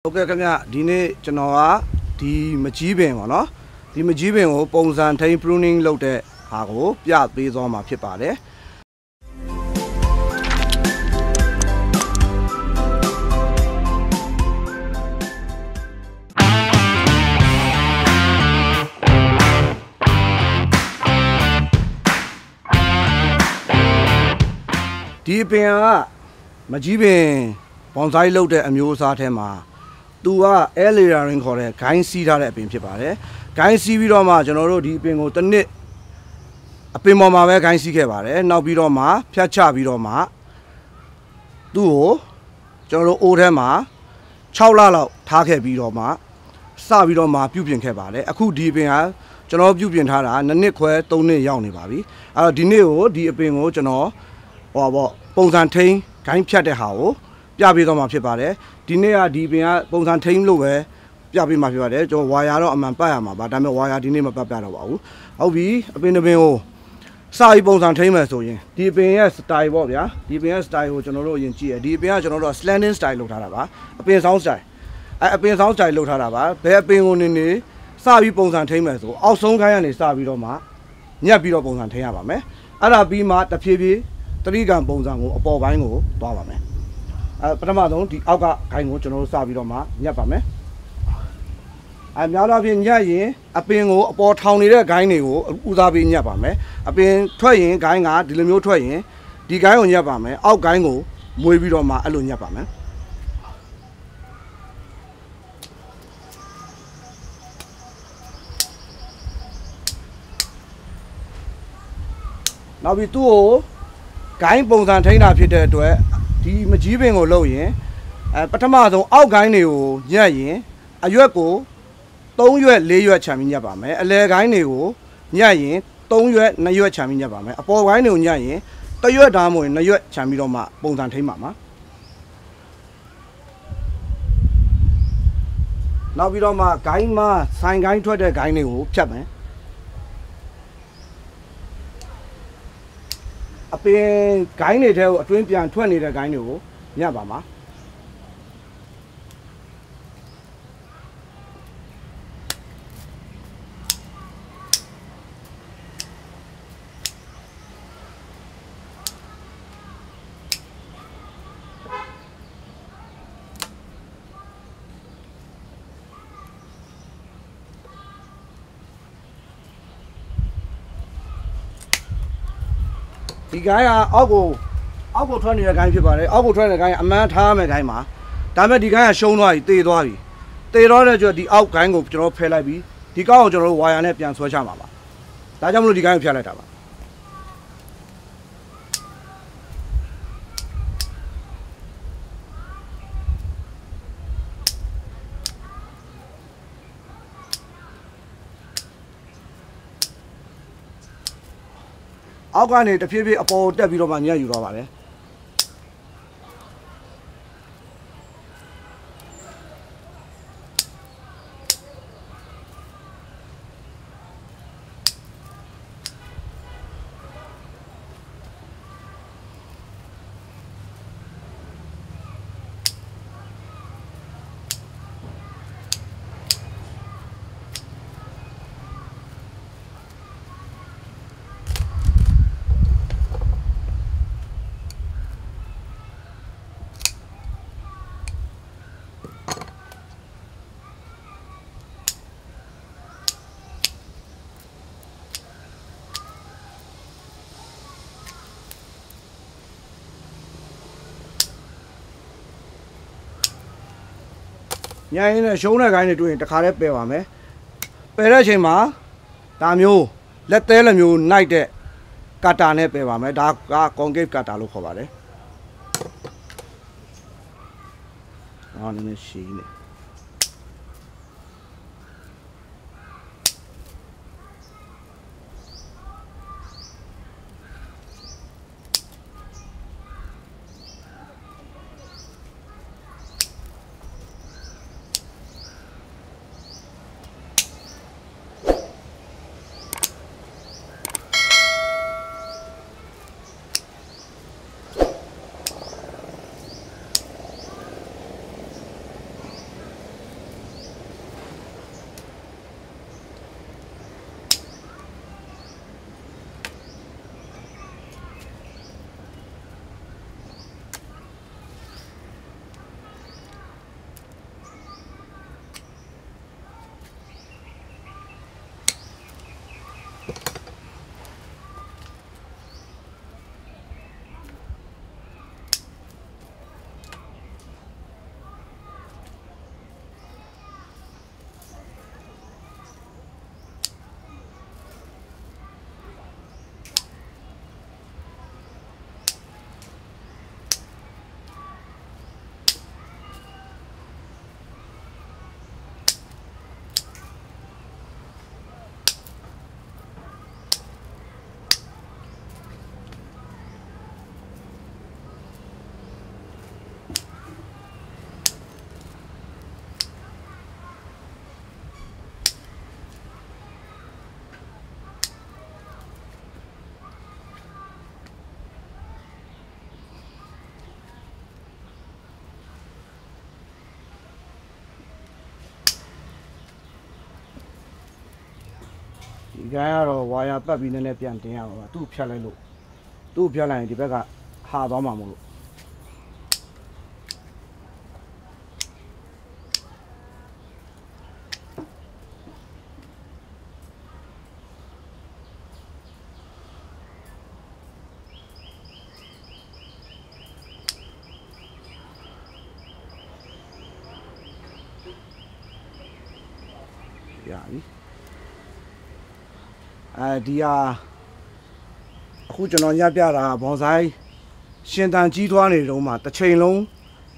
Okay, dine chanoa di majibin no di majibin o pongsan thai pruning lote hago pya pe zo ma phit pare di pin majibin bonsai lote amyo sa the ma tu a layeringခေါ်တဲ့ gain စီးထားတဲ့အပင်ဖြစ်ပါတယ် gain စီးပြီးတော့မှကျွန်တော်တို့ဒီအပင်ကိုတစ်နှစ်အပင်ပေါ်မှာပဲ gain စီးခဲ့ပါတယ်နောက်ပြီးတော့မှဖြတ်ချပြီးတော့မှသူ့ကိုကျွန်တော်တို့အိုးထဲမှာ6လလောက်ထားခဲ့ပြီးတော့မှစပြီးတော့မှပြုပြင်ခဲ့ပါတယ်အခုဒီအပင်ကကျွန်တော်ပြုပြင်ထားတာ2နှစ်ခွဲ3နှစ်ရောက်နေပါပြီအဲ့တော့ဒီနေ့ကိုဒီအပင်ကိုကျွန်တော်ပုံစံထိန်း gain ဖြတ်တဲ့ဟာကိုပြပေးတော့မှာဖြစ်ပါတယ်ဒီနေ့ကဒီပင်ကပုံစံထိန်းလို့ပဲပြပေးမှာဖြစ်ပါတယ်ကျွန်တော်ဝါယာတော့အမှန်ပတ်ရမှာပါဒါပေမဲ့ဝါယာဒီနေ့မပတ်ပြတော့ပါဘူးဟုတ်ပြီအပင်တစ်ပင်ကိုစာရီပုံစံထိန်းမယ်ဆိုရင်ဒီပင်ရဲ့ style ပေါ့ဗျာဒီပင်ရဲ့ style ကိုကျွန်တော်တို့အရင်ကြည့်ရဒီပင်ကကျွန်တော်တို့ slanting style လုပ်ထားတာပါအပင်ဆောင် style အပင်ဆောင် style လုပ်ထားတာပါဘယ်အပင်ကိုနေစာရီပုံစံထိန်းမယ်ဆိုအောက်ဆုံးခိုင်းကနေစပြီးတော့မှညက်ပြီးတော့ပုံစံထိန်းရပါမယ်အဲ့ဒါပြီးမှတဖြည်းဖြည်းတတိကံပုံစံကိုအပေါ်ပိုင်းကိုသွားပါမယ်ပထမဆုံးဒီအောက်ကခိုင်းကိုကျွန်တော်တို့စပြီးတော့မှညက်ပါမယ်များတော့ဖြင့်ညက်ရင်အပင်ကိုအပေါ်ထောင်နေတဲ့ခိုင်းတွေကိုဦးစားပေးညက်ပါမယ်အပင်ထွက်ရင်ခိုင်းကဒီလိုမျိုးထွက်ရင်ဒီခိုင်းကိုညက်ပါမယ်အောက်ခိုင်းကိုမွေးပြီးတော့မှအဲ့လိုညက်ပါမယ်နောက်ပြီးသူ့ကိုခိုင်းပုံစံထိန်းတာဖြစ်တဲ့အတွက်ဒီမကြီးပင်ကိုလုပ်ရင်ပထမဆုံးအောက်ကိုင်းတွေကိုညက်ရင်အရွက်ကို3ရွက်4ရွက်ခြံပြီးညက်ပါမယ်အလယ်ကိုင်းတွေကိုညက်ရင်3ရွက်2ရွက်ခြံပြီးညက်ပါမယ်အပေါ်ကိုင်းတွေကိုညက်ရင်1ရွက်ဒါမှမဟုတ်2ရွက်ခြံပြီးတော့မှပုံစံထိန်းပါမှာနောက်ပြီးတော့မှကိုင်းမှာဆိုင်ကိုင်းထွက်တဲ့ကိုင်းတွေကိုဖြတ်မယ်အပင်ဂိုင်းတွေထဲကိုအတွင်းပြန်ထွက်နေတဲ့ဂိုင်းတွေကိုညက်ပါမှာဒီကိုင်းကအောက်ကိုထွက်နေတဲ့ကိုင်းဖြစ်ပါတယ်အောက်ကိုထွက်နေတဲ့ကိုင်းအမှန်ထားမယ်ကိုင်းမှာဒါပေမဲ့ဒီကိုင်းကရှုံးသွားပြီတေသွားပြီတေတော့တဲ့ကျတော့ဒီအောက်ကိုင်းကိုကျွန်တော်ဖယ်လိုက်ပြီးဒီကောက်ကိုကျွန်တော်တို့ဝါယာနဲ့ပြန်ဆွဲချမှာပါဒါကြောင့်မလို့ဒီကိုင်းကိုဖျက်လိုက်တာပါအောက်ကနေတဖြည်းဖြည်းအပေါ်တက်ပြီးတော့မှညက်ယူတော့ပါတယ်ညရင်နဲ့ရှုံးတဲ့ခိုင်းတွေတွေ့ရင်တခါတည်းပယ်ပါမယ်ပယ်တဲ့အချိန်မှာဒါမျိုးလက်သေးလိုမျိုးနိုင်တဲ့ကတ်တာနဲ့ပယ်ပါမယ်ဒါကကွန်ကရစ်ကတ်တာလို့ခေါ်ပါတယ်နည်းနည်းရှည်နေ ဒီကိုင်းကတော့ဝါယာပတ်ပြီးနည်းနည်းပြန်တင်ရပါသူ့ဖြတ်လိုက်လို့သူ့ဖြတ်လိုက်ရင်ဒီဘက်ကဟာသွားမှာမဟုတ်လို့ရပြီဒီဟာအခုကျွန်တော်ညက်ပြတာဘွန်ဆိုင်ရှင်တန်ကြီးထွားနေတော့မှတစ်ချိန်လုံး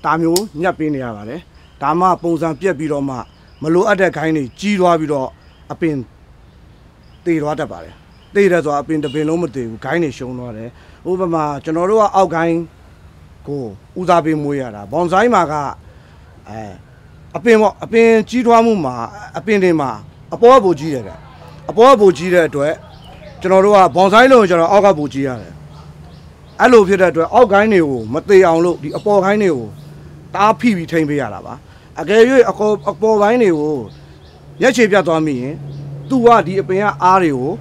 ဒါမျိုးညက်ပေးနေရပါတယ်ဒါမှပုံစံပြက်ပြီးတော့မှမလိုအပ်တဲ့ခိုင်းတွေကြီးထွားပြီးတော့အပင်တေသွားတတ်ပါတယ်တေတယ်ဆိုတော့အပင်တစ်ပင်လုံးမတေဘူးခိုင်းတွေရှုံးသွားတယ်ဥပမာကျွန်တော်တို့ကအောက်ခိုင်းကိုဦးစားပေးမွေးရတာဘွန်ဆိုင်မှာကအပင်ပေါ့အပင်ကြီးထွားမှုမှာအပင်တွေမှာအပေါ်ကပူကြီးတယ်ကအပေါ်ကပူကြီးတဲ့အတွက်ကျွန်တော်တို့ကဘွန်ဆိုင်လုံးကျွန်တော်အောက်ကပူကြီးရတယ်အဲ့လိုဖြစ်တဲ့အတွက်အောက်ခိုင်းတွေကိုမသေးအောင်လို့ဒီအပေါ်ခိုင်းတွေကိုတားဖိပြီးထိမ့်ပေးရတာပါအကယ်၍အပေါ်ပိုင်းတွေကိုရက်ချေပြတ်သွားမိရင်သူကဒီအပင်ကအားတွေကို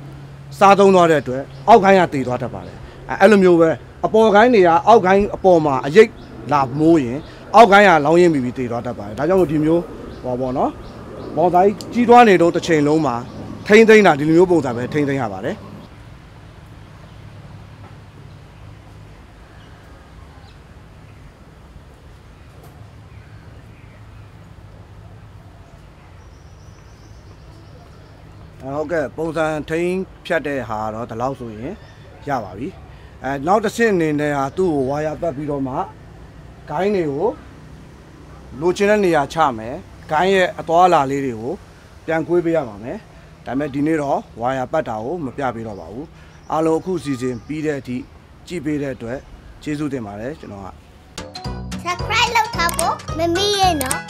စားသုံးသွားတဲ့အတွက်အောက်ခိုင်းကတေသွားတတ်ပါတယ်အဲ့လိုမျိုးပဲအပေါ်ခိုင်းတွေကအောက်ခိုင်းအပေါ်မှာအရိပ်လာမိုးရင်အောက်ခိုင်းကလောင်းရင်းပြီးတေသွားတတ်ပါတယ်ဒါကြောင့်မို့ဒီမျိုးဟောပေါ့နော်ဘောင်တိုင်းကြီးထွားနေတော့တစ်ချိန်လုံးမှာထိမ့်သိမ့်တာဒီလိုမျိုးပုံစံပဲထိမ့်သိမ့်ရပါတယ်ဟုတ်ကဲ့ပုံစံထိန်းဖြတ်တဲ့ဟာတော့ဒီလောက်ဆိုရင်ရပါပြီနောက်တစ်ဆင့်အနေနဲ့ဟာသူ့ကိုဝါယာပတ်ပြီးတော့မှဂိုင်းတွေကိုလိုချင်တဲ့နေရာချမယ်ဂိုင်းရဲ့အသွားအလာလေးတွေကိုပြန်ကွေးပေးရပါမယ်ဒါပေမဲ့ဒီနေ့တော့ဝါယာပတ်တာကိုမပြပေးတော့ပါဘူးအားလုံးအခုစီစဉ်ပြီးတဲ့အထိကြည့်ပေးတဲ့အတွက်ကျေးဇူးတင်ပါတယ်ကျွန်တော်က Subscribe လုပ်ထားဖို့မမေ့ရနော်